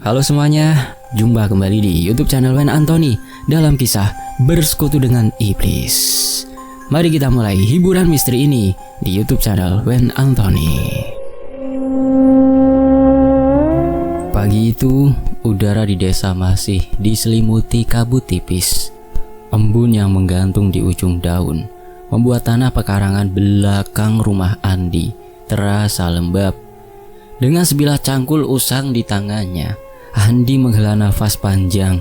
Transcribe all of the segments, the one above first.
Halo semuanya, jumpa kembali di YouTube channel Wen Anthony dalam kisah Bersekutu dengan Iblis. Mari kita mulai hiburan misteri ini di YouTube channel Wen Anthony. Pagi itu, udara di desa masih diselimuti kabut tipis. Embun yang menggantung di ujung daun membuat tanah pekarangan belakang rumah Andi terasa lembab. Dengan sebilah cangkul usang di tangannya, Andi menghela nafas panjang.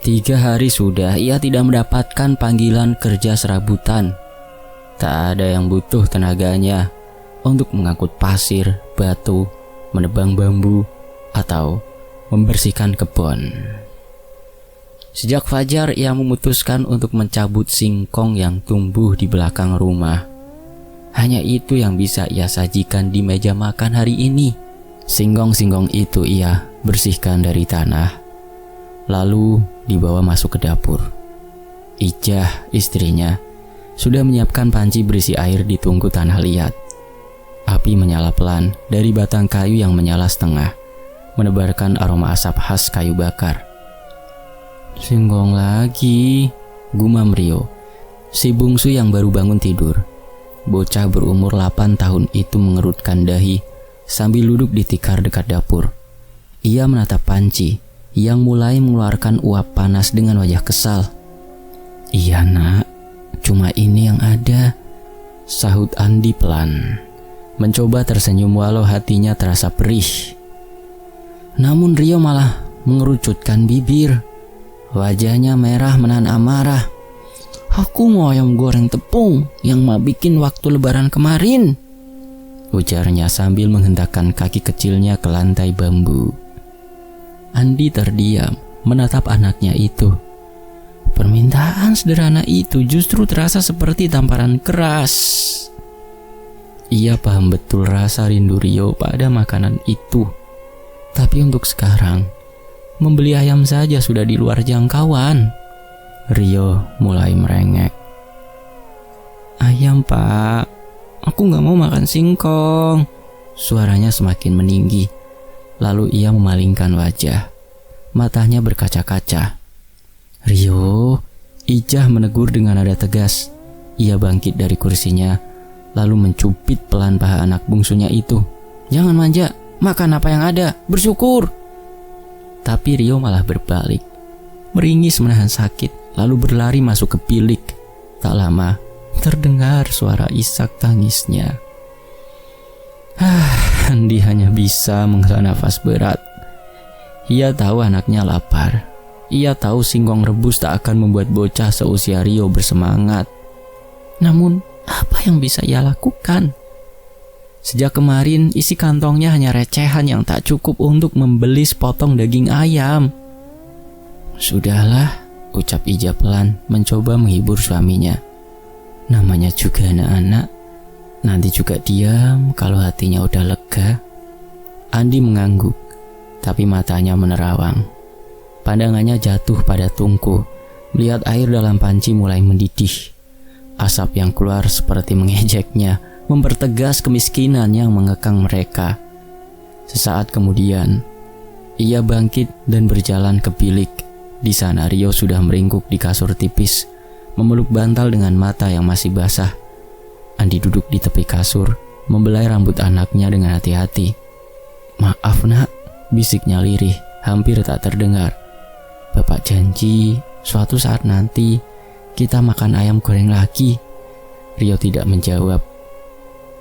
3 hari sudah ia tidak mendapatkan panggilan kerja serabutan. Tak ada yang butuh tenaganya untuk mengangkut pasir, batu, menebang bambu, atau membersihkan kebun. Sejak fajar ia memutuskan untuk mencabut singkong yang tumbuh di belakang rumah. Hanya itu yang bisa ia sajikan di meja makan hari ini. Singkong-singkong itu ia bersihkan dari tanah, lalu dibawa masuk ke dapur. Ijah, istrinya, sudah menyiapkan panci berisi air di tungku tanah liat. Api menyala pelan dari batang kayu yang menyala setengah, menebarkan aroma asap khas kayu bakar. Singkong lagi, gumam Rio, si bungsu yang baru bangun tidur. Bocah berumur 8 tahun itu mengerutkan dahi sambil duduk di tikar dekat dapur. Ia menatap panci yang mulai mengeluarkan uap panas dengan wajah kesal. "Iya nak, cuma ini yang ada," sahut Andi pelan, mencoba tersenyum walau hatinya terasa perih. Namun Rio malah mengerucutkan bibir. Wajahnya merah menahan amarah. "Aku mau ayam goreng tepung yang ma bikin waktu lebaran kemarin," ujarnya sambil menghentakkan kaki kecilnya ke lantai bambu. Andi terdiam menatap anaknya itu. Permintaan sederhana itu justru terasa seperti tamparan keras. Ia paham betul rasa rindu Rio pada makanan itu. Tapi untuk sekarang, membeli ayam saja sudah di luar jangkauan. Rio mulai merengek. "Ayam pak, aku gak mau makan singkong," suaranya semakin meninggi. Lalu ia memalingkan wajah, matanya berkaca-kaca. "Rio," Ijah menegur dengan nada tegas. Ia bangkit dari kursinya, lalu mencubit pelan paha anak bungsunya itu. "Jangan manja, makan apa yang ada, bersyukur." Tapi Rio malah berbalik, meringis menahan sakit, lalu berlari masuk ke bilik. Tak lama, terdengar suara isak tangisnya. Andi hanya bisa menghela nafas berat. Ia tahu anaknya lapar. Ia tahu singkong rebus tak akan membuat bocah seusia Rio bersemangat. Namun, apa yang bisa ia lakukan? Sejak kemarin, isi kantongnya hanya recehan yang tak cukup untuk membeli sepotong daging ayam. "Sudahlah," ucap Ija pelan, mencoba menghibur suaminya. "Namanya juga anak-anak, nanti juga diam kalau hatinya udah lega." Andi mengangguk, tapi matanya menerawang. Pandangannya jatuh pada tungku, melihat air dalam panci mulai mendidih. Asap yang keluar seperti mengejeknya, mempertegas kemiskinan yang mengekang mereka. Sesaat kemudian, ia bangkit dan berjalan ke bilik. Di sana Rio sudah meringkuk di kasur tipis, memeluk bantal dengan mata yang masih basah. Andi duduk di tepi kasur, membelai rambut anaknya dengan hati-hati. "Maaf nak," bisiknya lirih, hampir tak terdengar. "Bapak janji suatu saat nanti kita makan ayam goreng lagi." Rio tidak menjawab.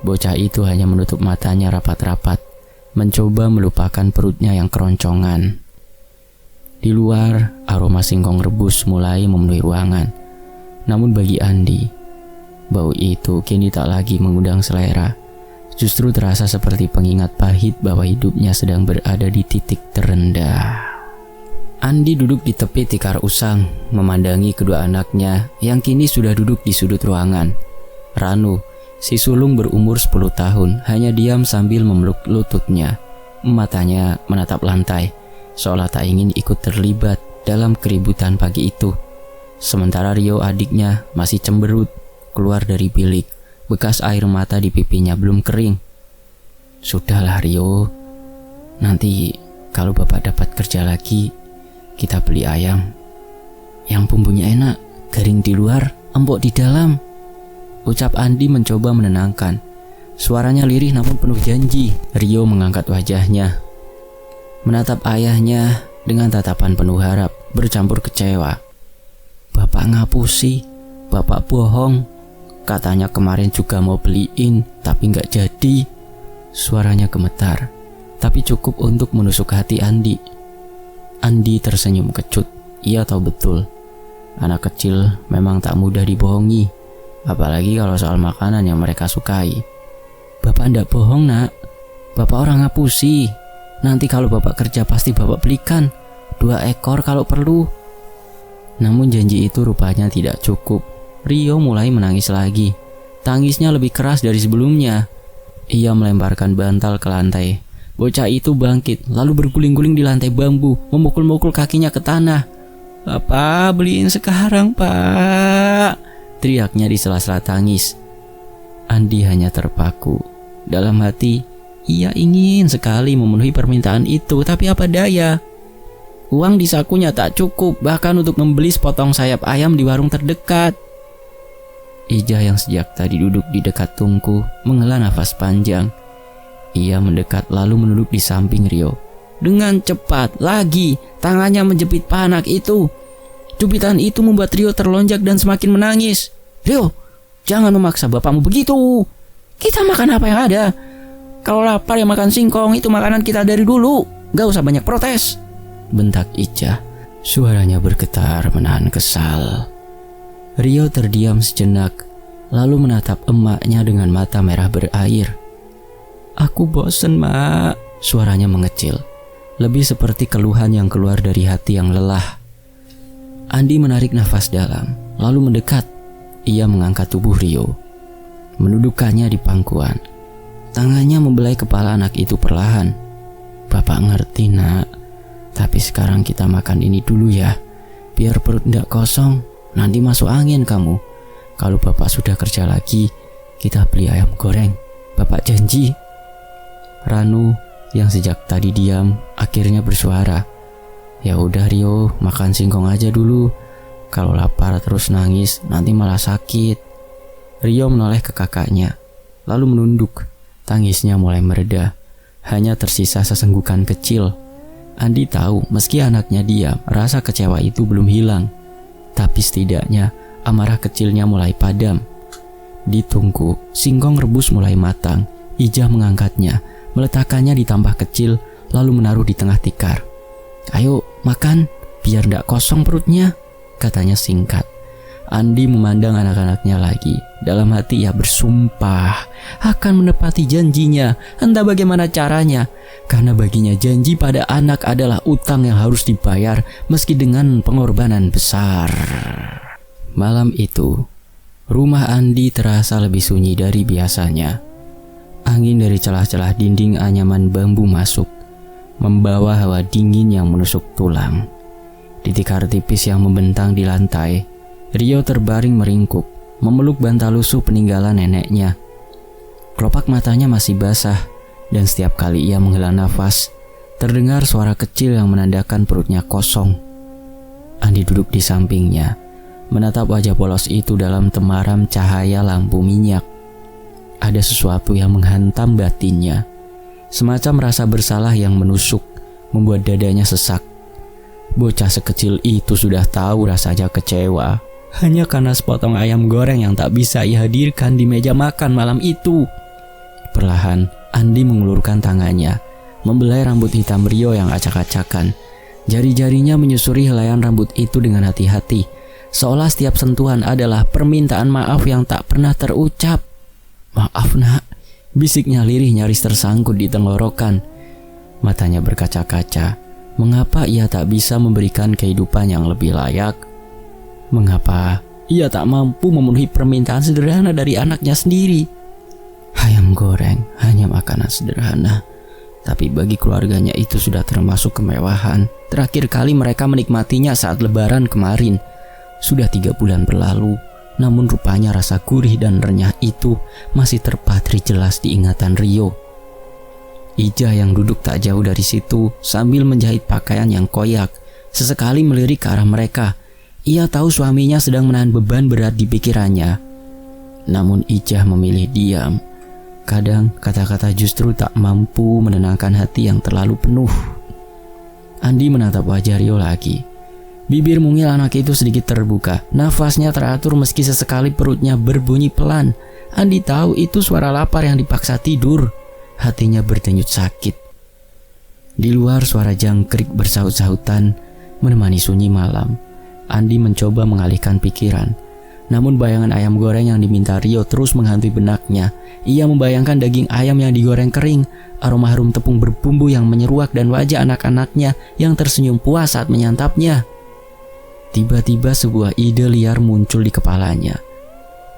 Bocah itu hanya menutup matanya rapat-rapat, mencoba melupakan perutnya yang keroncongan. Di luar, aroma singkong rebus mulai memenuhi ruangan. Namun bagi Andi, bau itu kini tak lagi mengundang selera. Justru terasa seperti pengingat pahit bahwa hidupnya sedang berada di titik terendah. Andi duduk di tepi tikar usang, memandangi kedua anaknya yang kini sudah duduk di sudut ruangan. Ranu, si sulung berumur 10 tahun, hanya diam sambil memeluk lututnya. Matanya menatap lantai, seolah tak ingin ikut terlibat dalam keributan pagi itu. Sementara Rio adiknya masih cemberut keluar dari bilik. Bekas air mata di pipinya belum kering. "Sudahlah Rio, nanti Kalau bapak dapat kerja lagi, kita beli ayam yang bumbunya enak, garing di luar, empuk di dalam, ucap Andi mencoba menenangkan. Suaranya lirih namun penuh janji. Rio mengangkat wajahnya, menatap ayahnya dengan tatapan penuh harap, bercampur kecewa. Bapak ngapusi, bapak bohong. Katanya kemarin juga mau beliin, tapi gak jadi. Suaranya gemetar, tapi cukup untuk menusuk hati Andi. Andi tersenyum kecut. Ia tahu betul, anak kecil memang tak mudah dibohongi, apalagi kalau soal makanan yang mereka sukai. Bapak ndak bohong nak, bapak orang ngapusi. Nanti kalau bapak kerja pasti bapak belikan 2 ekor kalau perlu. Namun janji itu rupanya tidak cukup. Rio mulai menangis lagi. Tangisnya lebih keras dari sebelumnya. Ia melemparkan bantal ke lantai. Bocah itu bangkit, lalu berguling-guling di lantai bambu, memukul-mukul kakinya ke tanah. "Bapak, beliin sekarang, Pak!" teriaknya di sela-sela tangis. Andi hanya terpaku. Dalam hati, ia ingin sekali memenuhi permintaan itu, tapi apa daya? Uang di sakunya tak cukup, bahkan untuk membeli sepotong sayap ayam di warung terdekat. Ijah yang sejak tadi duduk di dekat tungku menghela nafas panjang. Ia mendekat lalu menunduk di samping Rio. Dengan cepat lagi, tangannya menjepit paha anak itu. Cubitan itu membuat Rio terlonjak dan semakin menangis. "Rio, jangan memaksa bapakmu begitu. Kita makan apa yang ada. Kalau lapar ya makan singkong, itu makanan kita dari dulu. Gak usah banyak protes," bentak Ijah. Suaranya bergetar menahan kesal. Rio terdiam sejenak, lalu menatap emaknya dengan mata merah berair. "Aku bosen, Mak," suaranya mengecil, lebih seperti keluhan yang keluar dari hati yang lelah. Andi menarik nafas dalam, lalu mendekat. Ia mengangkat tubuh Rio, menundukkannya di pangkuan. Tangannya membelai kepala anak itu perlahan. "Bapak ngerti nak, tapi sekarang kita makan ini dulu ya, biar perut tidak kosong. Nanti masuk angin kamu. Kalau bapak sudah kerja lagi, kita beli ayam goreng. Bapak janji." Ranu yang sejak tadi diam akhirnya bersuara. "Ya udah Rio, makan singkong aja dulu. Kalau lapar terus nangis nanti malah sakit." Rio menoleh ke kakaknya, lalu menunduk. Tangisnya mulai mereda, hanya tersisa sesenggukan kecil. Andi tahu meski anaknya diam, rasa kecewa itu belum hilang. Tapi setidaknya amarah kecilnya mulai padam. Di tungku, singkong rebus mulai matang. Ijah mengangkatnya, meletakkannya di tampah kecil, lalu menaruh di tengah tikar. "Ayo makan, biar ndak kosong perutnya," katanya singkat. Andi memandang anak-anaknya lagi. Dalam hati ia bersumpah akan menepati janjinya, entah bagaimana caranya. Karena baginya janji pada anak adalah utang yang harus dibayar meski dengan pengorbanan besar. Malam itu, rumah Andi terasa lebih sunyi dari biasanya. Angin dari celah-celah dinding anyaman bambu masuk, membawa hawa dingin yang menusuk tulang. Di tikar tipis yang membentang di lantai, Rio terbaring meringkuk, memeluk bantal lusuh peninggalan neneknya. Kelopak matanya masih basah, dan setiap kali ia menghela nafas, terdengar suara kecil yang menandakan perutnya kosong. Andi duduk di sampingnya, menatap wajah polos itu dalam temaram cahaya lampu minyak. Ada sesuatu yang menghantam batinnya, semacam rasa bersalah yang menusuk, membuat dadanya sesak. Bocah sekecil itu sudah tahu rasanya kecewa, hanya karena sepotong ayam goreng yang tak bisa ia hadirkan di meja makan malam itu. Perlahan, Andi mengulurkan tangannya, membelai rambut hitam Rio yang acak-acakan. Jari-jarinya menyusuri helaian rambut itu dengan hati-hati, seolah setiap sentuhan adalah permintaan maaf yang tak pernah terucap. "Maaf nak," bisiknya lirih nyaris tersangkut di tenggorokan. Matanya berkaca-kaca. Mengapa ia tak bisa memberikan kehidupan yang lebih layak? Mengapa ia tak mampu memenuhi permintaan sederhana dari anaknya sendiri? Ayam goreng hanya makanan sederhana, tapi bagi keluarganya itu sudah termasuk kemewahan. Terakhir kali mereka menikmatinya saat lebaran kemarin. Sudah 3 bulan berlalu, namun rupanya rasa gurih dan renyah itu masih terpatri jelas di ingatan Rio. Ija yang duduk tak jauh dari situ sambil menjahit pakaian yang koyak, sesekali melirik ke arah mereka. Ia tahu suaminya sedang menahan beban berat di pikirannya. Namun Ija memilih diam. Kadang kata-kata justru tak mampu menenangkan hati yang terlalu penuh. Andi menatap wajah Rio lagi. Bibir mungil anak itu sedikit terbuka. Nafasnya teratur meski sesekali perutnya berbunyi pelan. Andi tahu itu suara lapar yang dipaksa tidur. Hatinya berdenyut sakit. Di luar suara jangkrik bersaut-sautan menemani sunyi malam. Andi mencoba mengalihkan pikiran. Namun bayangan ayam goreng yang diminta Rio terus menghantui benaknya. Ia membayangkan daging ayam yang digoreng kering, aroma harum tepung berbumbu yang menyeruak dan wajah anak-anaknya yang tersenyum puas saat menyantapnya. Tiba-tiba sebuah ide liar muncul di kepalanya.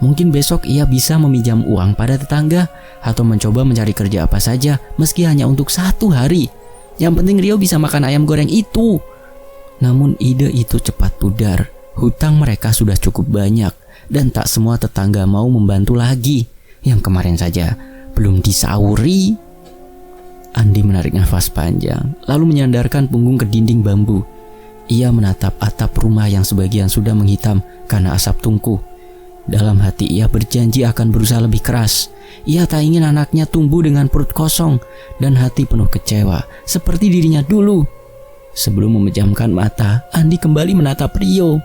Mungkin besok ia bisa meminjam uang pada tetangga atau mencoba mencari kerja apa saja meski hanya untuk 1 hari. Yang penting Rio bisa makan ayam goreng itu. Namun ide itu cepat pudar. Hutang mereka sudah cukup banyak dan tak semua tetangga mau membantu lagi. Yang kemarin saja belum disauri. Andi menarik nafas panjang lalu menyandarkan punggung ke dinding bambu. Ia menatap atap rumah yang sebagian sudah menghitam karena asap tungku. Dalam hati ia berjanji akan berusaha lebih keras. Ia tak ingin anaknya tumbuh dengan perut kosong dan hati penuh kecewa seperti dirinya dulu. Sebelum memejamkan mata, Andi kembali menatap Rio.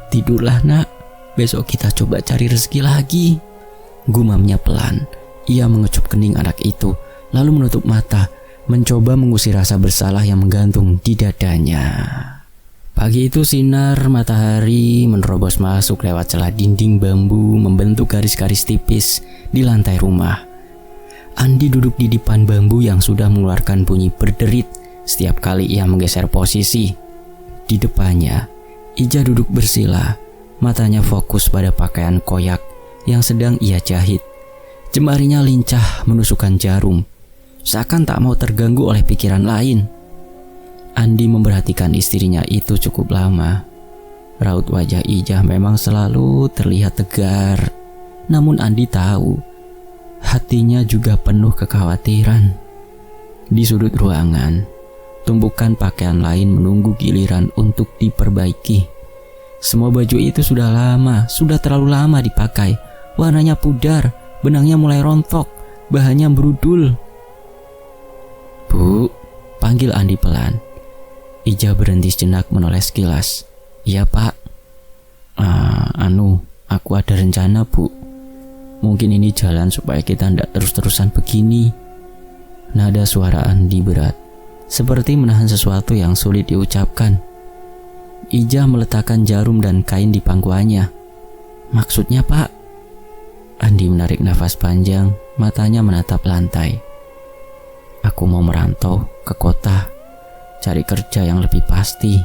"Tidurlah nak, besok kita coba cari rezeki lagi," gumamnya pelan. Ia mengecup kening anak itu, lalu menutup mata, mencoba mengusir rasa bersalah yang menggantung di dadanya. Pagi itu sinar matahari menerobos masuk lewat celah dinding bambu membentuk garis-garis tipis di lantai rumah. Andi duduk di dipan bambu yang sudah mengeluarkan bunyi berderit setiap kali ia menggeser posisi. Di depannya, Ija duduk bersila, matanya fokus pada pakaian koyak yang sedang ia jahit. Jemarinya lincah menusukkan jarum, seakan tak mau terganggu oleh pikiran lain. Andi memperhatikan istrinya itu cukup lama. Raut wajah Ija memang selalu terlihat tegar. Namun Andi tahu, hatinya juga penuh kekhawatiran. Di sudut ruangan, tumpukan pakaian lain menunggu giliran untuk diperbaiki. Semua baju itu sudah terlalu lama dipakai. Warnanya pudar, benangnya mulai rontok, bahannya berudul. "Bu," panggil Andi pelan. Ija berhenti sejenak menoleh sekilas. "Iya pak." Aku ada rencana bu. Mungkin ini jalan supaya kita tidak terus-terusan begini." Nada suara Andi berat, seperti menahan sesuatu yang sulit diucapkan. Ija meletakkan jarum dan kain di pangkuannya. "Maksudnya pak?" Andi menarik nafas panjang, matanya menatap lantai. "Aku mau merantau ke kota, cari kerja yang lebih pasti,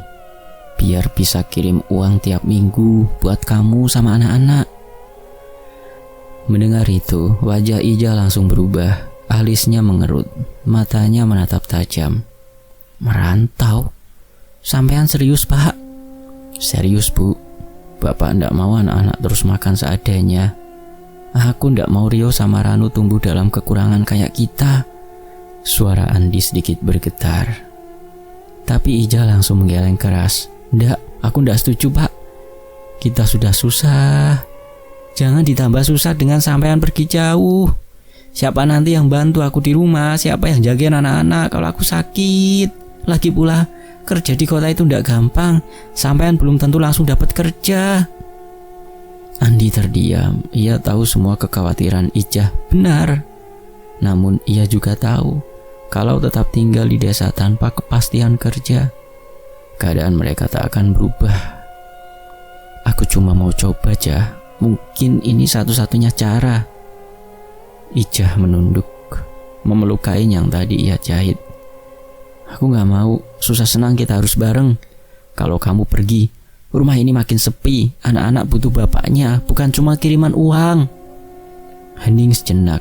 biar bisa kirim uang tiap minggu buat kamu sama anak-anak." Mendengar itu, wajah Ija langsung berubah. Alisnya mengerut, matanya menatap tajam. "Merantau? Sampean serius pak?" "Serius bu, bapak ndak mau anak-anak terus makan seadanya. Aku ndak mau Rio sama Ranu tumbuh dalam kekurangan kayak kita." Suara Andi sedikit bergetar. Tapi Ija langsung menggeleng keras. "Ndak, aku ndak setuju pak. Kita sudah susah. Jangan ditambah susah dengan sampean pergi jauh. Siapa nanti yang bantu aku di rumah? Siapa yang jagain anak-anak kalau aku sakit? Lagi pula, kerja di kota itu ndak gampang. Sampean belum tentu langsung dapat kerja." Andi terdiam. Ia tahu semua kekhawatiran Ija benar. Namun ia juga tahu kalau tetap tinggal di desa tanpa kepastian kerja, keadaan mereka tak akan berubah. "Aku cuma mau coba aja. Mungkin ini satu-satunya cara." Ija menunduk, memeluk kain yang tadi ia jahit. "Aku gak mau, susah senang kita harus bareng. Kalau kamu pergi, rumah ini makin sepi. Anak-anak butuh bapaknya, bukan cuma kiriman uang." Hening sejenak.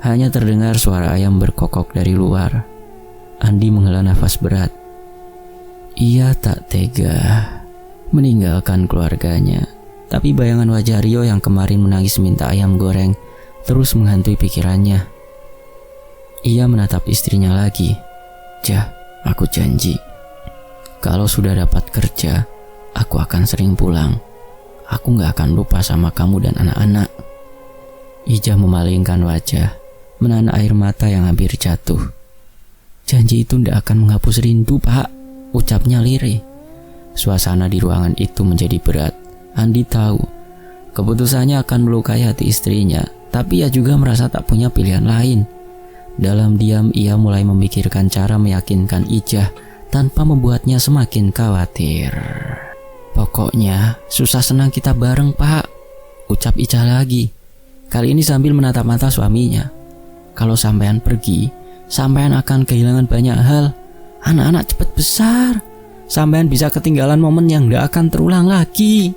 Hanya terdengar suara ayam berkokok dari luar. Andi menghela nafas berat. Ia tak tega meninggalkan keluarganya. Tapi bayangan wajah Rio yang kemarin menangis minta ayam goreng terus menghantui pikirannya. Ia menatap istrinya lagi. Jah, aku janji, kalau sudah dapat kerja, aku akan sering pulang. Aku gak akan lupa sama kamu dan anak-anak. Ijah memalingkan wajah, menahan air mata yang hampir jatuh. Janji itu tidak akan menghapus rindu, Pak, ucapnya lirih. Suasana di ruangan itu menjadi berat. Andi tahu keputusannya akan melukai hati istrinya, tapi ia juga merasa tak punya pilihan lain. Dalam diam ia mulai memikirkan cara meyakinkan Ijah tanpa membuatnya semakin khawatir. Pokoknya susah senang kita bareng, Pak, ucap Ijah lagi. Kali ini sambil menatap mata suaminya. Kalau sampean pergi, sampean akan kehilangan banyak hal. Anak-anak cepat besar. Sampean bisa ketinggalan momen yang gak akan terulang lagi.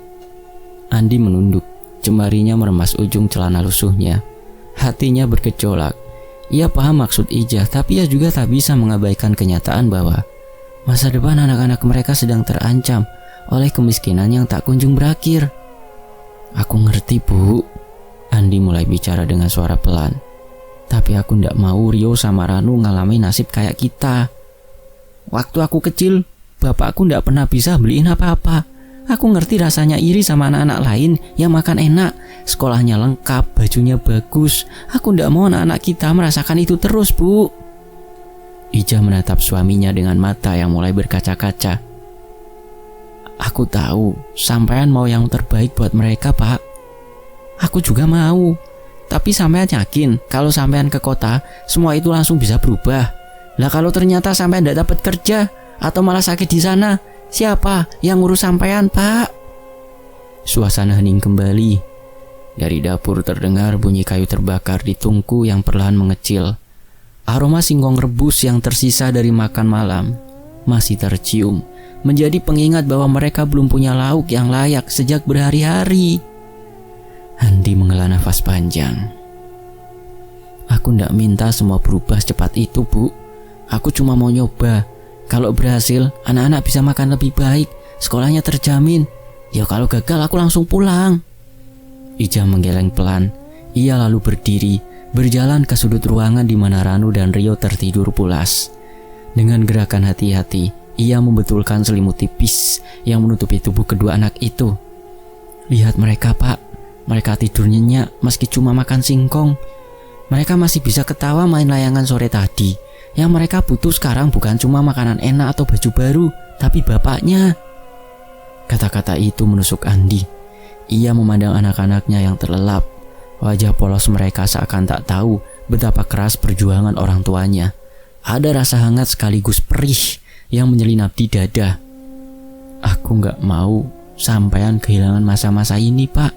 Andi menunduk, jemarinya meremas ujung celana lusuhnya. Hatinya bergejolak. Ia paham maksud Ijah, tapi ia juga tak bisa mengabaikan kenyataan bahwa masa depan anak-anak mereka sedang terancam oleh kemiskinan yang tak kunjung berakhir. Aku ngerti, Bu. Andi mulai bicara dengan suara pelan. Tapi aku ndak mau Rio sama Ranu ngalami nasib kayak kita. Waktu aku kecil, bapakku ndak pernah bisa beliin apa-apa. Aku ngerti rasanya iri sama anak-anak lain yang makan enak, sekolahnya lengkap, bajunya bagus. Aku ndak mau anak-anak kita merasakan itu terus, Bu. Ijah menatap suaminya dengan mata yang mulai berkaca-kaca. Aku tahu, sampean mau yang terbaik buat mereka, Pak. Aku juga mau. Tapi sampean yakin kalau sampean ke kota, semua itu langsung bisa berubah? Lah kalau ternyata sampean ndak dapat kerja atau malah sakit di sana, siapa yang ngurus sampean, Pak? Suasana hening kembali. Dari dapur terdengar bunyi kayu terbakar di tungku yang perlahan mengecil. Aroma singkong rebus yang tersisa dari makan malam masih tercium, menjadi pengingat bahwa mereka belum punya lauk yang layak sejak berhari-hari. Andi menghela nafas panjang. Aku ndak minta semua berubah secepat itu, Bu. Aku cuma mau nyoba. Kalau berhasil, anak-anak bisa makan lebih baik, sekolahnya terjamin. Ya kalau gagal, aku langsung pulang. Ijah menggeleng pelan. Ia lalu berdiri, berjalan ke sudut ruangan di mana Ranu dan Rio tertidur pulas. Dengan gerakan hati-hati, ia membetulkan selimut tipis yang menutupi tubuh kedua anak itu. Lihat mereka, Pak. Mereka tidur nyenyak meski cuma makan singkong. Mereka masih bisa ketawa main layangan sore tadi. Yang mereka butuh sekarang bukan cuma makanan enak atau baju baru, tapi bapaknya. Kata-kata itu menusuk Andi. Ia memandang anak-anaknya yang terlelap. Wajah polos mereka seakan tak tahu betapa keras perjuangan orang tuanya. Ada rasa hangat sekaligus perih yang menyelinap di dada. Aku gak mau sampean kehilangan masa-masa ini, Pak.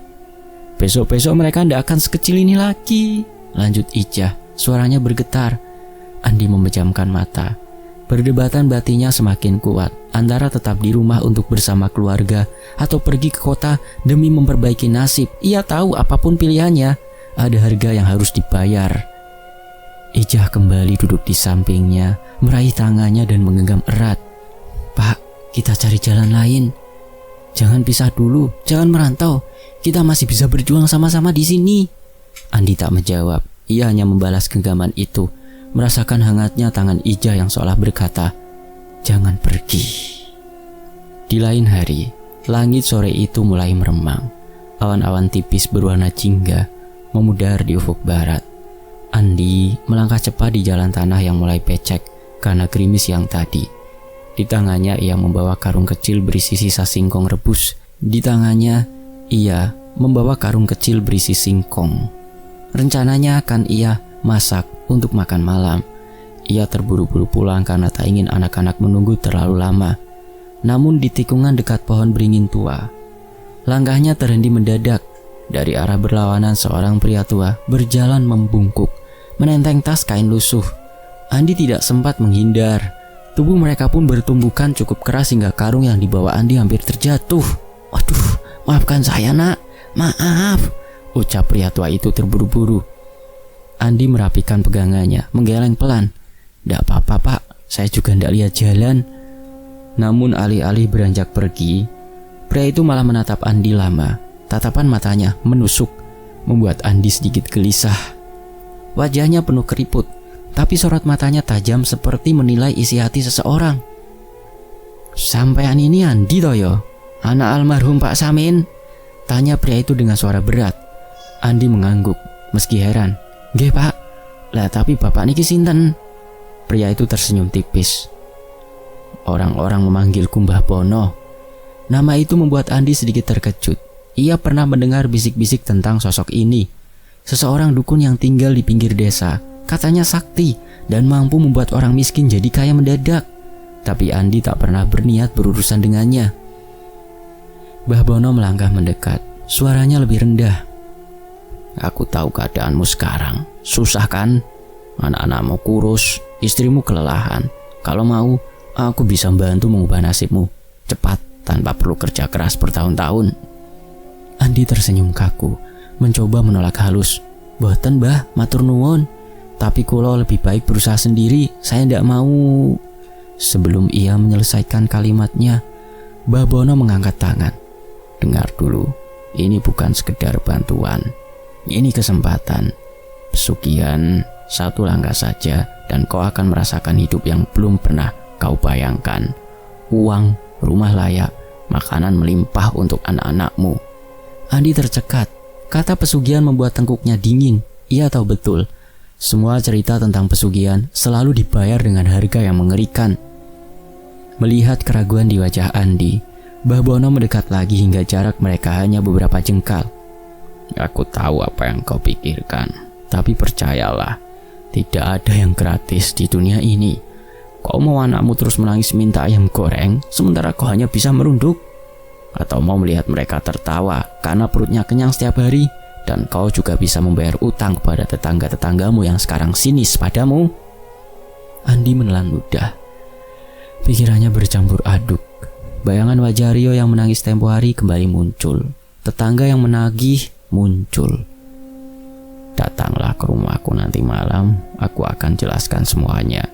Besok-besok mereka tidak akan sekecil ini lagi, lanjut Ijah. Suaranya bergetar. Andi memejamkan mata. Perdebatan batinnya semakin kuat antara tetap di rumah untuk bersama keluarga atau pergi ke kota demi memperbaiki nasib. Ia tahu apapun pilihannya, ada harga yang harus dibayar. Ijah kembali duduk di sampingnya, meraih tangannya dan menggenggam erat. Pak, kita cari jalan lain. Jangan pisah dulu, jangan merantau. Kita masih bisa berjuang sama-sama di sini. Andi tak menjawab. Ia hanya membalas genggaman itu, merasakan hangatnya tangan Ijah yang seolah berkata, jangan pergi. Di lain hari, langit sore itu mulai meremang. Awan-awan tipis berwarna jingga memudar di ufuk barat. Andi melangkah cepat di jalan tanah yang mulai becek karena gerimis yang tadi. Di tangannya ia membawa karung kecil berisi sisa singkong rebus. Di tangannya ia membawa karung kecil berisi singkong. Rencananya akan ia masak untuk makan malam. Ia terburu-buru pulang karena tak ingin anak-anak menunggu terlalu lama. Namun di tikungan dekat pohon beringin tua, langkahnya terhenti mendadak. Dari arah berlawanan seorang pria tua berjalan membungkuk, menenteng tas kain lusuh. Andi tidak sempat menghindar. Tubuh mereka pun bertumbukan cukup keras hingga karung yang dibawa Andi hampir terjatuh. Waduh, maafkan saya, Nak. Maaf, ucap pria tua itu terburu-buru. Andi merapikan pegangannya, menggeleng pelan. Ndak apa-apa, Pak, saya juga ndak lihat jalan. Namun alih-alih beranjak pergi, pria itu malah menatap Andi lama. Tatapan matanya menusuk, membuat Andi sedikit gelisah. Wajahnya penuh keriput, tapi sorot matanya tajam seperti menilai isi hati seseorang. "Sampean ini Andi toyo, anak almarhum Pak Samin?" tanya pria itu dengan suara berat. Andi mengangguk meski heran. "Nggih Pak, lah tapi bapak niki sinten?" Pria itu tersenyum tipis. "Orang-orang memanggilku Mbah Bono." Nama itu membuat Andi sedikit terkejut. Ia pernah mendengar bisik-bisik tentang sosok ini. Seseorang dukun yang tinggal di pinggir desa, katanya sakti dan mampu membuat orang miskin jadi kaya mendadak. Tapi Andi tak pernah berniat berurusan dengannya. Mbah Bono melangkah mendekat. Suaranya lebih rendah. "Aku tahu keadaanmu sekarang. Susah kan? Anak-anakmu kurus, istrimu kelelahan. Kalau mau, aku bisa membantu mengubah nasibmu cepat tanpa perlu kerja keras bertahun-tahun." Andi tersenyum kaku, mencoba menolak halus. "Boten Mbah, matur nuwun. Tapi kulo lebih baik berusaha sendiri, saya ndak mau." Sebelum ia menyelesaikan kalimatnya, Mbah Bono mengangkat tangan. "Dengar dulu, ini bukan sekedar bantuan. Ini kesempatan. Pesugihan, satu langkah saja dan kau akan merasakan hidup yang belum pernah kau bayangkan. Uang, rumah layak, makanan melimpah untuk anak-anakmu." Andi tercekat. Kata pesugihan membuat tengkuknya dingin. Ia tahu betul, semua cerita tentang pesugihan selalu dibayar dengan harga yang mengerikan. Melihat keraguan di wajah Andi, Mbah Bono mendekat lagi hingga jarak mereka hanya beberapa jengkal. "Aku tahu apa yang kau pikirkan, tapi percayalah, tidak ada yang gratis di dunia ini. Kau mau anakmu terus menangis minta ayam goreng, sementara kau hanya bisa merunduk? Atau mau melihat mereka tertawa karena perutnya kenyang setiap hari, dan kau juga bisa membayar utang kepada tetangga-tetanggamu yang sekarang sinis padamu?" Andi menelan ludah. Pikirannya bercampur aduk. Bayangan wajah Rio yang menangis tempo hari kembali muncul. Tetangga yang menagih muncul. "Datanglah ke rumahku nanti malam, aku akan jelaskan semuanya,"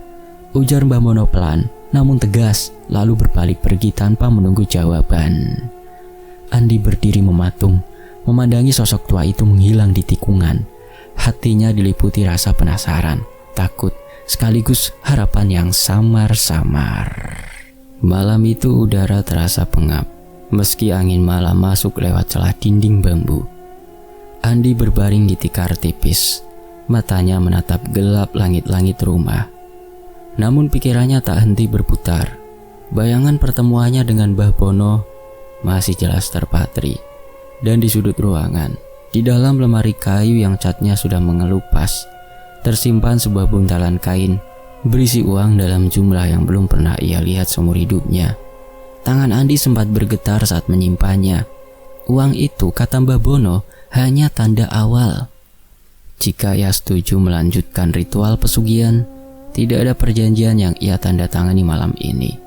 ujar Mbah Bono pelan, namun tegas, lalu berbalik pergi tanpa menunggu jawaban. Andi berdiri mematung, memandangi sosok tua itu menghilang di tikungan. Hatinya diliputi rasa penasaran, takut, sekaligus harapan yang samar-samar. Malam itu udara terasa pengap, meski angin malam masuk lewat celah dinding bambu. Andi berbaring di tikar tipis, matanya menatap gelap langit-langit rumah. Namun pikirannya tak henti berputar. Bayangan pertemuannya dengan Mbah Bono masih jelas terpatri. Dan di sudut ruangan, di dalam lemari kayu yang catnya sudah mengelupas, tersimpan sebuah buntalan kain berisi uang dalam jumlah yang belum pernah ia lihat seumur hidupnya. Tangan Andi sempat bergetar saat menyimpannya. Uang itu, kata Mbah Bono, hanya tanda awal. Jika ia setuju melanjutkan ritual pesugihan, tidak ada perjanjian yang ia tanda tangani malam ini.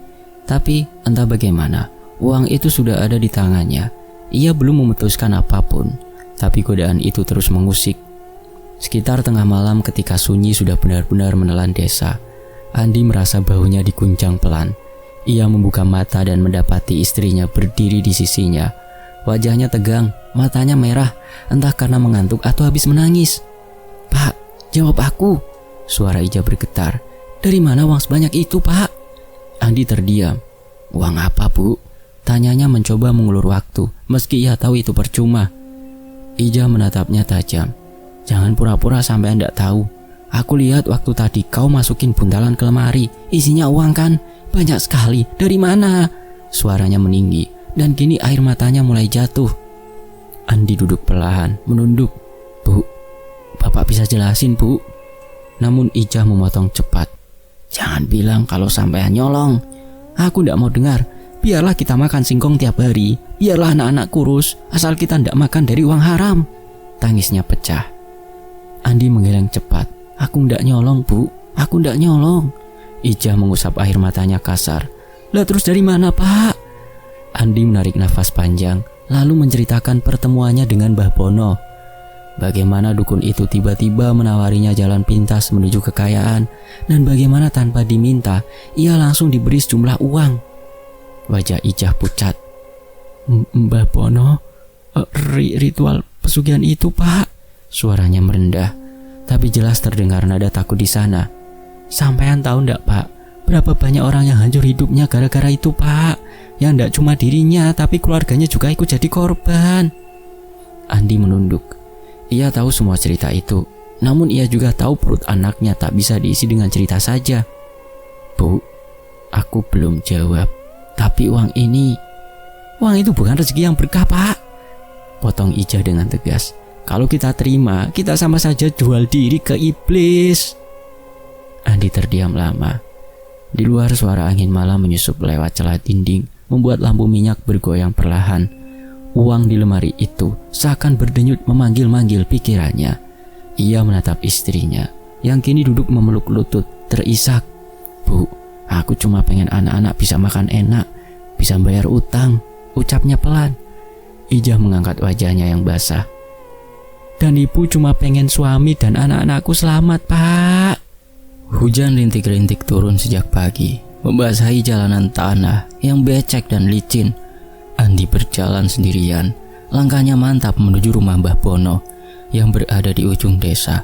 Tapi entah bagaimana, uang itu sudah ada di tangannya. Ia belum memutuskan apapun, tapi godaan itu terus mengusik. Sekitar tengah malam ketika sunyi sudah benar-benar menelan desa, Andi merasa bahunya diguncang pelan. Ia membuka mata dan mendapati istrinya berdiri di sisinya. Wajahnya tegang, matanya merah, entah karena mengantuk atau habis menangis. "Pak, jawab aku," suara Ija bergetar. "Dari mana uang sebanyak itu, Pak?" Andi terdiam. "Uang apa, Bu?" tanyanya mencoba mengulur waktu, meski ia tahu itu percuma. Ija menatapnya tajam. "Jangan pura-pura sampai Anda tahu. Aku lihat waktu tadi kau masukin buntalan ke lemari. Isinya uang kan? Banyak sekali. Dari mana?" Suaranya meninggi, dan kini air matanya mulai jatuh. Andi duduk perlahan, menunduk. "Bu, Bapak bisa jelasin, Bu?" Namun Ija memotong cepat. "Jangan bilang kalau sampean nyolong. Aku ndak mau dengar. Biarlah kita makan singkong tiap hari. Biarlah anak-anak kurus, asal kita ndak makan dari uang haram." Tangisnya pecah. Andi menggeleng cepat. "Aku ndak nyolong, Bu. Aku ndak nyolong." Ija mengusap air matanya kasar. "Lah terus dari mana, Pak?" Andi menarik nafas panjang, lalu menceritakan pertemuannya dengan Mbah Bono. Bagaimana dukun itu tiba-tiba menawarinya jalan pintas menuju kekayaan, dan bagaimana tanpa diminta, ia langsung diberi sejumlah uang. Wajah Ijah pucat. "Mbah Bono, ritual pesugihan itu, Pak." Suaranya merendah, tapi jelas terdengar nada takut di sana. Sampean tahu ndak Pak, berapa banyak orang yang hancur hidupnya gara-gara itu Pak. Yang ndak cuma dirinya, tapi keluarganya juga ikut jadi korban. Andi menunduk. Ia tahu semua cerita itu, namun ia juga tahu perut anaknya tak bisa diisi dengan cerita saja. Bu, aku belum jawab. Tapi uang itu bukan rezeki yang berkah Pak, potong Ija dengan tegas. Kalau kita terima, kita sama saja jual diri ke iblis. Andi terdiam lama. Di luar suara angin malam menyusup lewat celah dinding, membuat lampu minyak bergoyang perlahan. Uang di lemari itu seakan berdenyut memanggil-manggil pikirannya. Ia menatap istrinya yang kini duduk memeluk lutut, terisak. Bu, aku cuma pengen anak-anak bisa makan enak, bisa bayar utang, ucapnya pelan. Ija mengangkat wajahnya yang basah. Dan ibu cuma pengen suami dan anak-anakku selamat Pak. Hujan rintik-rintik turun sejak pagi, membasahi jalanan tanah yang becek dan licin. Andi berjalan sendirian, langkahnya mantap menuju rumah Mbah Bono yang berada di ujung desa,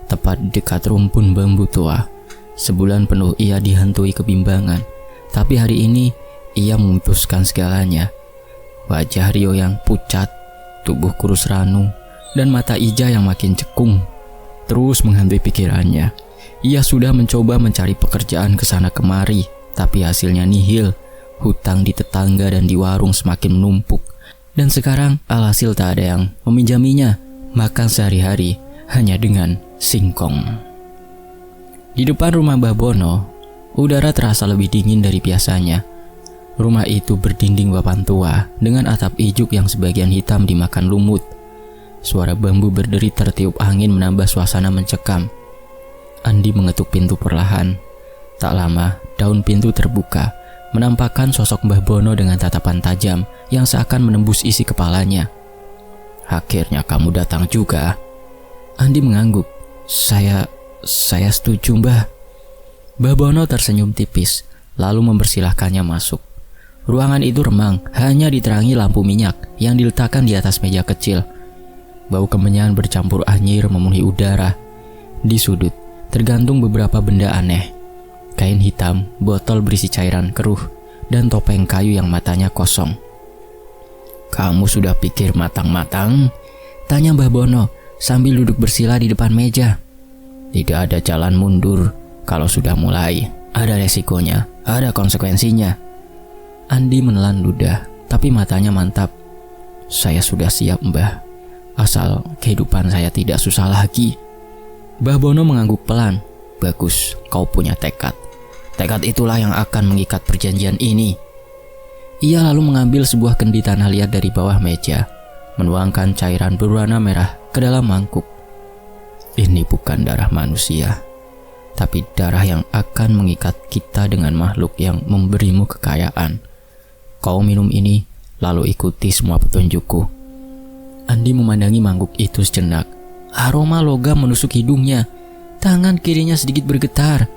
tepat dekat rumpun bambu tua. Sebulan penuh ia dihantui kebimbangan, tapi hari ini ia memutuskan segalanya. Wajah Rio yang pucat, tubuh kurus ranu, dan mata Ija yang makin cekung terus menghantui pikirannya. Ia sudah mencoba mencari pekerjaan ke sana kemari, tapi hasilnya nihil. Hutang di tetangga dan di warung semakin menumpuk, dan sekarang alhasil tak ada yang meminjaminya. Makan sehari-hari hanya dengan singkong. Di depan rumah Mbah Bono, udara terasa lebih dingin dari biasanya. Rumah itu berdinding papan tua dengan atap ijuk yang sebagian hitam dimakan lumut. Suara bambu berderi tertiup angin menambah suasana mencekam. Andi mengetuk pintu perlahan. Tak lama, daun pintu terbuka, menampakkan sosok Mbah Bono dengan tatapan tajam yang seakan menembus isi kepalanya. Akhirnya kamu datang juga. Andi mengangguk. Saya setuju Mbah. Mbah Bono tersenyum tipis, lalu mempersilahkannya masuk. Ruangan itu remang, hanya diterangi lampu minyak yang diletakkan di atas meja kecil. Bau kemenyan bercampur anyir memenuhi udara. Di sudut tergantung beberapa benda aneh. Kain hitam, botol berisi cairan keruh, dan topeng kayu yang matanya kosong. Kamu sudah pikir matang-matang? Tanya Mbah Bono sambil duduk bersila di depan meja. Tidak ada jalan mundur. Kalau sudah mulai, ada resikonya, ada konsekuensinya. Andi menelan ludah, tapi matanya mantap. Saya sudah siap Mbah, asal kehidupan saya tidak susah lagi. Mbah Bono mengangguk pelan. Bagus, kau punya tekad. Tekad itulah yang akan mengikat perjanjian ini. Ia lalu mengambil sebuah kendi tanah liat dari bawah meja, menuangkan cairan berwarna merah ke dalam mangkuk. Ini bukan darah manusia, tapi darah yang akan mengikat kita dengan makhluk yang memberimu kekayaan. Kau minum ini, lalu ikuti semua petunjukku. Andi memandangi mangkuk itu sejenak. Aroma logam menusuk hidungnya. Tangan kirinya sedikit bergetar,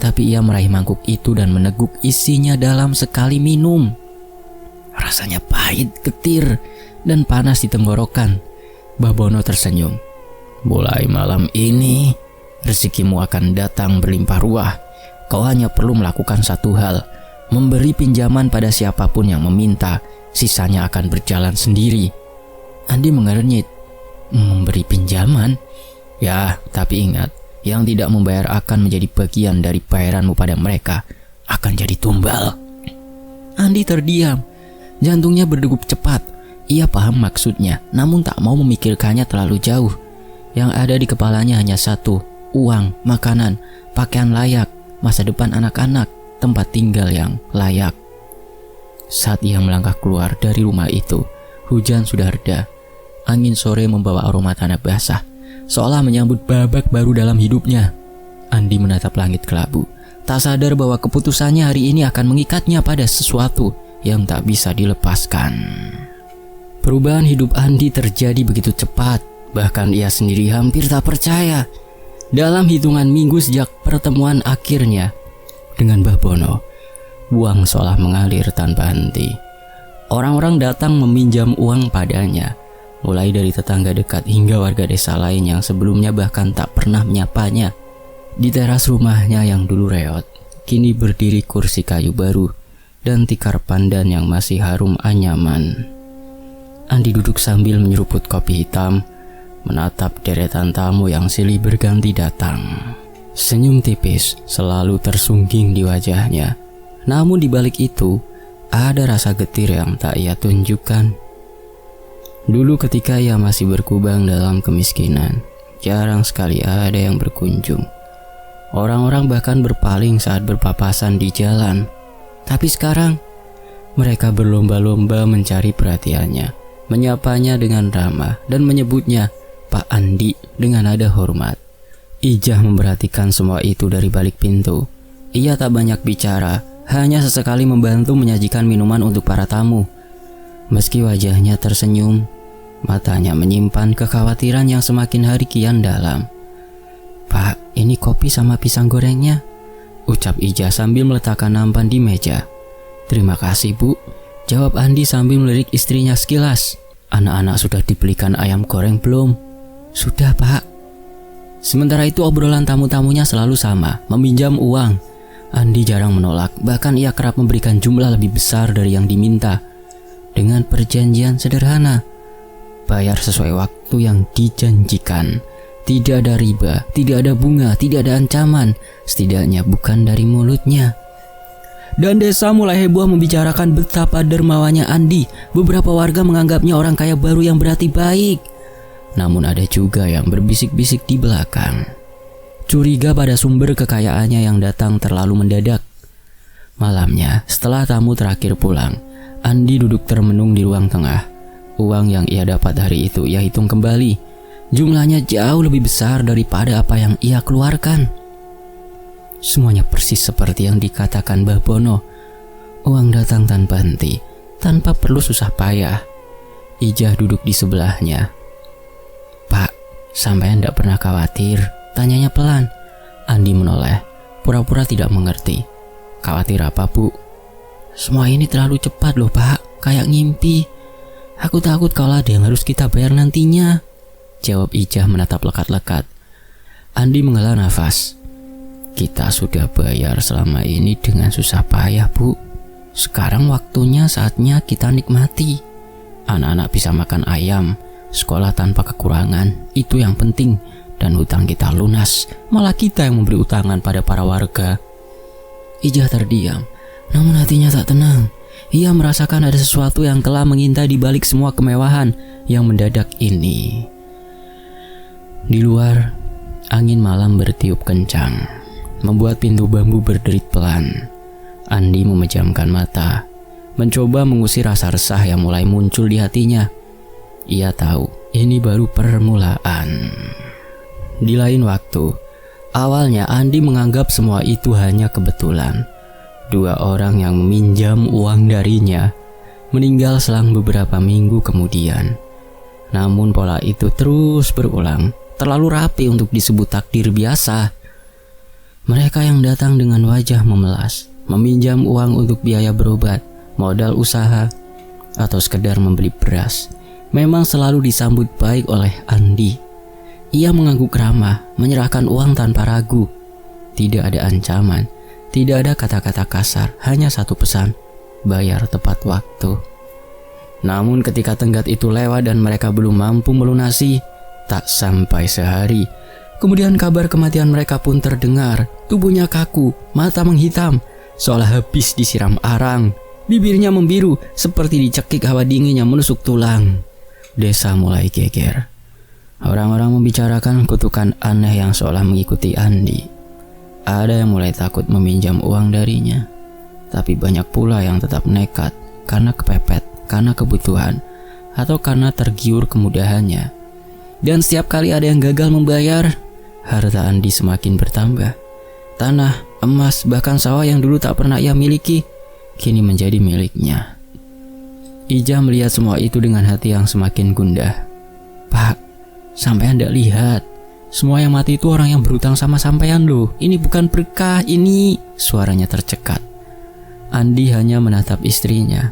tapi ia meraih mangkuk itu dan meneguk isinya dalam sekali minum. Rasanya pahit, getir, dan panas di tenggorokan. Mbah Bono tersenyum. Mulai malam ini, rezekimu akan datang berlimpah ruah. Kau hanya perlu melakukan satu hal, memberi pinjaman pada siapapun yang meminta. Sisanya akan berjalan sendiri. Andi mengernyit. Memberi pinjaman? Ya, tapi ingat, yang tidak membayar akan menjadi bagian dari bayaranmu pada mereka. Akan jadi tumbal. Andi terdiam. Jantungnya berdegup cepat. Ia paham maksudnya, namun tak mau memikirkannya terlalu jauh. Yang ada di kepalanya hanya satu, uang, makanan, pakaian layak, masa depan anak-anak, tempat tinggal yang layak. Saat ia melangkah keluar dari rumah itu, hujan sudah reda. Angin sore membawa aroma tanah basah, seolah menyambut babak baru dalam hidupnya. Andi menatap langit kelabu, tak sadar bahwa keputusannya hari ini akan mengikatnya pada sesuatu yang tak bisa dilepaskan. Perubahan hidup Andi terjadi begitu cepat, bahkan ia sendiri hampir tak percaya. Dalam hitungan minggu sejak pertemuan akhirnya dengan Mbah Bono, uang seolah mengalir tanpa henti. Orang-orang datang meminjam uang padanya, mulai dari tetangga dekat hingga warga desa lain yang sebelumnya bahkan tak pernah menyapanya. Di teras rumahnya yang dulu reot, kini berdiri kursi kayu baru dan tikar pandan yang masih harum anyaman. Andi duduk sambil menyeruput kopi hitam, menatap deretan tamu yang silih berganti datang. Senyum tipis selalu tersungging di wajahnya. Namun di balik itu, ada rasa getir yang tak ia tunjukkan. Dulu ketika ia masih berkubang dalam kemiskinan, jarang sekali ada yang berkunjung. Orang-orang bahkan berpaling saat berpapasan di jalan. Tapi sekarang, mereka berlomba-lomba mencari perhatiannya, menyapanya dengan ramah dan menyebutnya Pak Andi dengan nada hormat. Ijah memperhatikan semua itu dari balik pintu. Ia tak banyak bicara, hanya sesekali membantu menyajikan minuman untuk para tamu. Meski wajahnya tersenyum, matanya menyimpan kekhawatiran yang semakin hari kian dalam. "Pak, ini kopi sama pisang gorengnya," ucap Ijah sambil meletakkan nampan di meja. "Terima kasih, Bu," jawab Andi sambil melirik istrinya sekilas. "Anak-anak sudah dibelikan ayam goreng belum?" "Sudah, Pak." Sementara itu obrolan tamu-tamunya selalu sama, meminjam uang. Andi jarang menolak, bahkan ia kerap memberikan jumlah lebih besar dari yang diminta. Dengan perjanjian sederhana, bayar sesuai waktu yang dijanjikan. Tidak ada riba, tidak ada bunga, tidak ada ancaman, setidaknya bukan dari mulutnya. Dan desa mulai heboh membicarakan betapa dermawannya Andi. Beberapa warga menganggapnya orang kaya baru yang berhati baik. Namun ada juga yang berbisik-bisik di belakang, curiga pada sumber kekayaannya yang datang terlalu mendadak. Malamnya, setelah tamu terakhir pulang, Andi duduk termenung di ruang tengah. Uang yang ia dapat hari itu ia hitung kembali. Jumlahnya jauh lebih besar daripada apa yang ia keluarkan. Semuanya persis seperti yang dikatakan Mbah Bono. Uang datang tanpa henti, tanpa perlu susah payah. Ijah duduk di sebelahnya. "Pak, sampean tidak pernah khawatir?" tanyanya pelan. Andi menoleh, pura-pura tidak mengerti. "Khawatir apa, Bu?" "Semua ini terlalu cepat loh, Pak, kayak ngimpi. Aku takut kalau ada yang harus kita bayar nantinya," jawab Ijah menatap lekat-lekat. Andi menghela nafas. "Kita sudah bayar selama ini dengan susah payah, Bu. Sekarang waktunya saatnya kita nikmati. Anak-anak bisa makan ayam, sekolah tanpa kekurangan, itu yang penting. Dan hutang kita lunas, malah kita yang memberi utangan pada para warga." Ijah terdiam, namun hatinya tak tenang. Ia merasakan ada sesuatu yang telah mengintai di balik semua kemewahan yang mendadak ini. Di luar, angin malam bertiup kencang, membuat pintu bambu berderit pelan. Andi memejamkan mata, mencoba mengusir rasa resah yang mulai muncul di hatinya. Ia tahu ini baru permulaan. Di lain waktu, awalnya Andi menganggap semua itu hanya kebetulan. 2 orang yang meminjam uang darinya meninggal selang beberapa minggu kemudian. Namun pola itu terus berulang, terlalu rapi untuk disebut takdir biasa. Mereka yang datang dengan wajah memelas, meminjam uang untuk biaya berobat, modal usaha, atau sekedar membeli beras, memang selalu disambut baik oleh Andi. Ia mengangguk ramah, menyerahkan uang tanpa ragu. Tidak ada ancaman, tidak ada kata-kata kasar, hanya satu pesan: bayar tepat waktu. Namun ketika tenggat itu lewat dan mereka belum mampu melunasi, tak sampai sehari, kemudian kabar kematian mereka pun terdengar. Tubuhnya kaku, mata menghitam, seolah habis disiram arang. Bibirnya membiru, seperti dicekik hawa dingin yang menusuk tulang. Desa mulai geger. Orang-orang membicarakan kutukan aneh yang seolah mengikuti Andi. Ada yang mulai takut meminjam uang darinya, tapi banyak pula yang tetap nekat karena kepepet, karena kebutuhan, atau karena tergiur kemudahannya. Dan setiap kali ada yang gagal membayar, harta Andi semakin bertambah. Tanah, emas, bahkan sawah yang dulu tak pernah ia miliki, kini menjadi miliknya. Ijah melihat semua itu dengan hati yang semakin gundah. "Pak, sampean tidak lihat? Semua yang mati itu orang yang berutang sama sampean loh. Ini bukan berkah, ini..." Suaranya tercekat. Andi hanya menatap istrinya.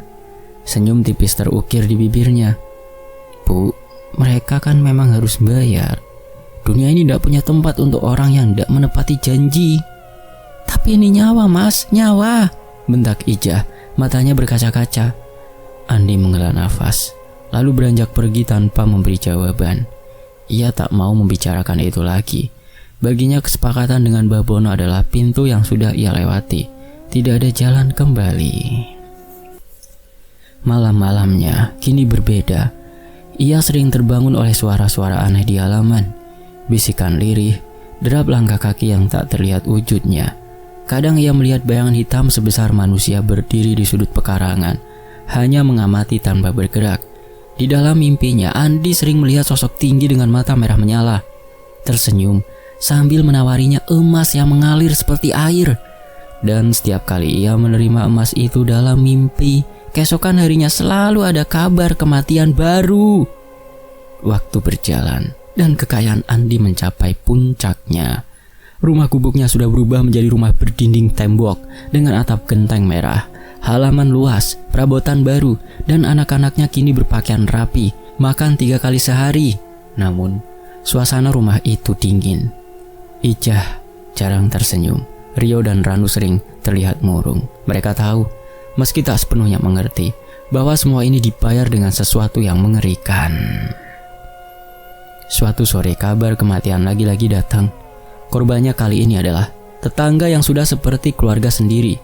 Senyum tipis terukir di bibirnya. "Bu, mereka kan memang harus bayar. Dunia ini tidak punya tempat untuk orang yang tidak menepati janji. Tapi ini nyawa mas, nyawa, bentak Ijah, matanya berkaca-kaca. Andi menghela nafas, lalu beranjak pergi tanpa memberi jawaban. Ia tak mau membicarakan itu lagi. Baginya kesepakatan dengan Babono adalah pintu yang sudah ia lewati. Tidak ada jalan kembali. Malam-malamnya kini berbeda. Ia sering terbangun oleh suara-suara aneh di halaman. Bisikan lirih, derap langkah kaki yang tak terlihat wujudnya. Kadang ia melihat bayangan hitam sebesar manusia berdiri di sudut pekarangan, hanya mengamati tanpa bergerak. Di dalam mimpinya, Andi sering melihat sosok tinggi dengan mata merah menyala, tersenyum sambil menawarinya emas yang mengalir seperti air. Dan setiap kali ia menerima emas itu dalam mimpi, keesokan harinya selalu ada kabar kematian baru. Waktu berjalan dan kekayaan Andi mencapai puncaknya. Rumah gubuknya sudah berubah menjadi rumah berdinding tembok dengan atap genteng merah, halaman luas, perabotan baru, dan anak-anaknya kini berpakaian rapi, makan 3 kali sehari. Namun, suasana rumah itu dingin. Ijah jarang tersenyum. Rio dan Ranu sering terlihat murung. Mereka tahu, meski tak sepenuhnya mengerti, bahwa semua ini dibayar dengan sesuatu yang mengerikan. Suatu sore kabar kematian lagi-lagi datang. Korbannya kali ini adalah tetangga yang sudah seperti keluarga sendiri.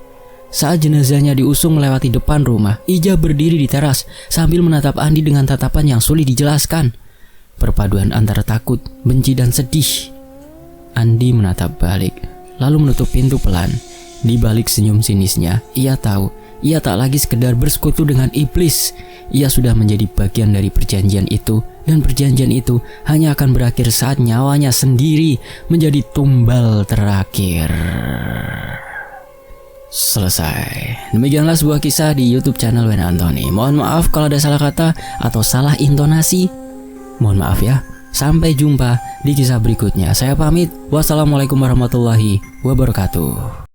Saat jenazahnya diusung melewati depan rumah, Ijah berdiri di teras sambil menatap Andi dengan tatapan yang sulit dijelaskan. Perpaduan antara takut, benci, dan sedih. Andi menatap balik, lalu menutup pintu pelan. Di balik senyum sinisnya, ia tahu ia tak lagi sekedar bersekutu dengan iblis. Ia sudah menjadi bagian dari perjanjian itu, dan perjanjian itu hanya akan berakhir saat nyawanya sendiri menjadi tumbal terakhir. Selesai. Demikianlah sebuah kisah di YouTube channel Wena Antoni. Mohon maaf kalau ada salah kata atau salah intonasi. Mohon maaf ya. Sampai jumpa di kisah berikutnya. Saya pamit. Wassalamualaikum warahmatullahi wabarakatuh.